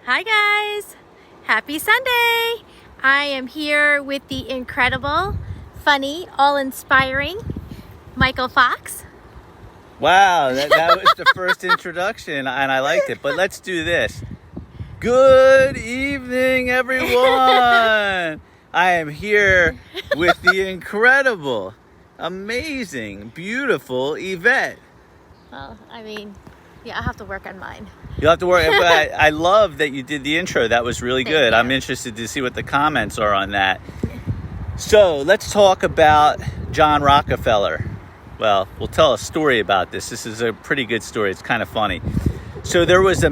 Hi guys, happy Sunday. I am here with the incredible, funny, all-inspiring Michael Fox. Wow, that was the first introduction and I liked it, but let's do this. Good evening, everyone. I am here with the incredible, amazing, beautiful Yvette. Well, I'll have to work on mine. You'll have to work, but I love that you did the intro. That was really good. I'm interested to see what the comments are on that. So let's talk about John Rockefeller. Well, we'll tell a story about this. This is a pretty good story. It's kind of funny. So there was a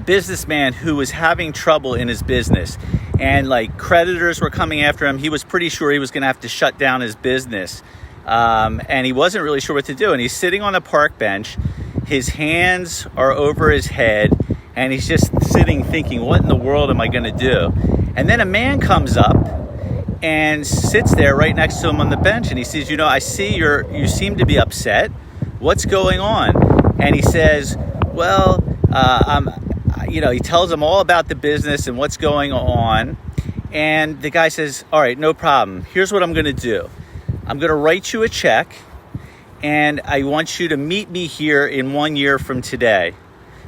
businessman who was having trouble in his business, and like creditors were coming after him. He was pretty sure he was going to have to shut down his business. And he wasn't really sure what to do. And he's sitting on a park bench. His hands are over his head, and he's just sitting thinking, what in the world am I going to do? And then a man comes up and sits there right next to him on the bench, and he says, I see you seem to be upset. What's going on? And he says, he tells him all about the business and what's going on. And the guy says, all right, no problem. Here's what I'm going to do. I'm going to write you a check, and I want you to meet me here in 1 year from today.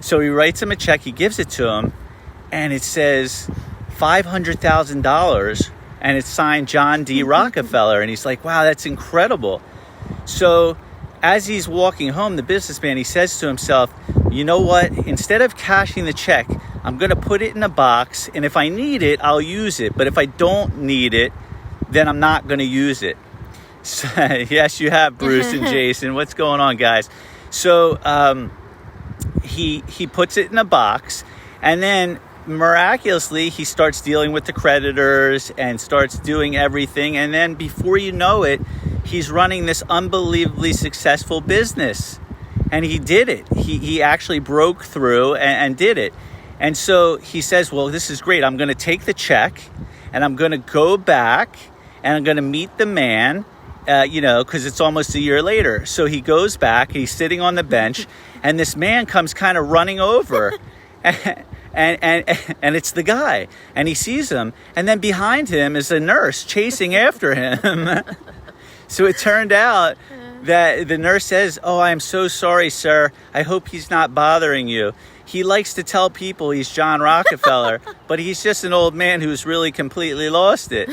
So he writes him a check, he gives it to him, and it says $500,000, and it's signed John D. Rockefeller. And he's like, wow, that's incredible. So as he's walking home, the businessman, he says to himself, you know what? Instead of cashing the check, I'm going to put it in a box, and if I need it, I'll use it. But if I don't need it, then I'm not going to use it. So, yes, you have, Bruce and Jason. What's going on, guys? So he puts it in a box, and then miraculously he starts dealing with the creditors and starts doing everything. And then before you know it, he's running this unbelievably successful business. And he did it. He actually broke through and did it. And so he says, well, this is great. I'm going to take the check, and I'm going to go back, and I'm going to meet the man. Because it's almost a year later. So he goes back, he's sitting on the bench, and this man comes kind of running over, and it's the guy, and he sees him, and then behind him is a nurse chasing after him. So it turned out that the nurse says, oh, I'm so sorry, sir. I hope he's not bothering you. He likes to tell people he's John Rockefeller, but he's just an old man who's really completely lost it.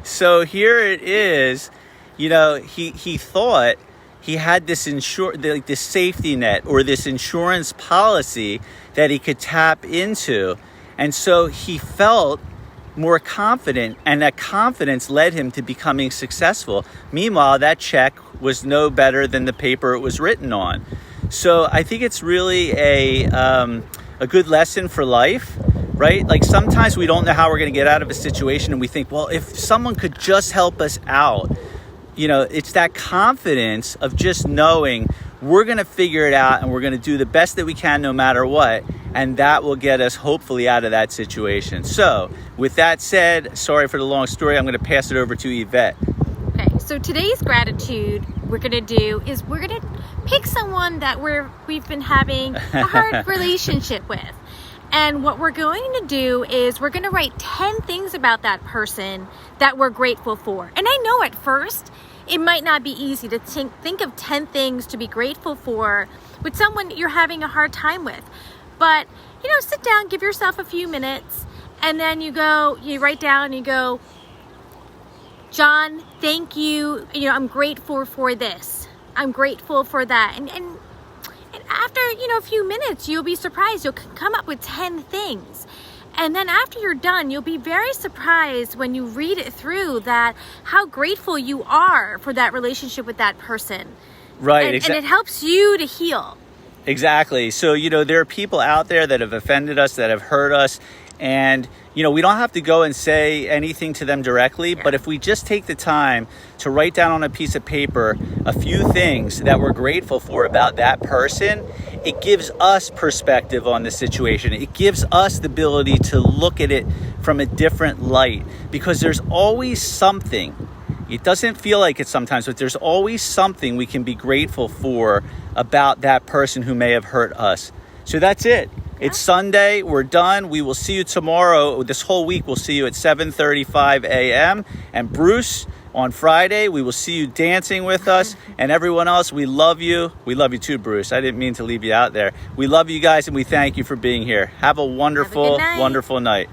So here it is. He thought he had this this safety net or this insurance policy that he could tap into. And so he felt more confident, and that confidence led him to becoming successful. Meanwhile, that check was no better than the paper it was written on. So I think it's really a good lesson for life, right? Like sometimes we don't know how we're going to get out of a situation, and we think, well, if someone could just help us out. It's that confidence of just knowing we're going to figure it out, and we're going to do the best that we can no matter what. And that will get us hopefully out of that situation. So with that said, sorry for the long story. I'm going to pass it over to Yvette. Okay, so today's gratitude we're going to do is we're going to pick someone that we've been having a hard relationship with. And what we're going to do is we're going to write 10 things about that person that we're grateful for. And I know at first it might not be easy to think of 10 things to be grateful for with someone you're having a hard time with. But, sit down, give yourself a few minutes, and then you write down, you go, John, thank you. I'm grateful for this. I'm grateful for that. And after, a few minutes, you'll be surprised. You'll come up with 10 things. And then after you're done, you'll be very surprised when you read it through that how grateful you are for that relationship with that person. Right. And it helps you to heal. Exactly. So, there are people out there that have offended us, that have hurt us. And, we don't have to go and say anything to them directly. Yeah. But if we just take the time to write down on a piece of paper a few things that we're grateful for about that person, it gives us perspective on the situation. It gives us the ability to look at it from a different light, because there's always something. It doesn't feel like it sometimes, but there's always something we can be grateful for about that person who may have hurt us. So that's it. It's Sunday. We're done. We will see you tomorrow. This whole week, we'll see you at 7:35 a.m. And Bruce, on Friday, we will see you dancing with us. And everyone else, we love you. We love you too, Bruce. I didn't mean to leave you out there. We love you guys, and we thank you for being here. Have a wonderful, wonderful night.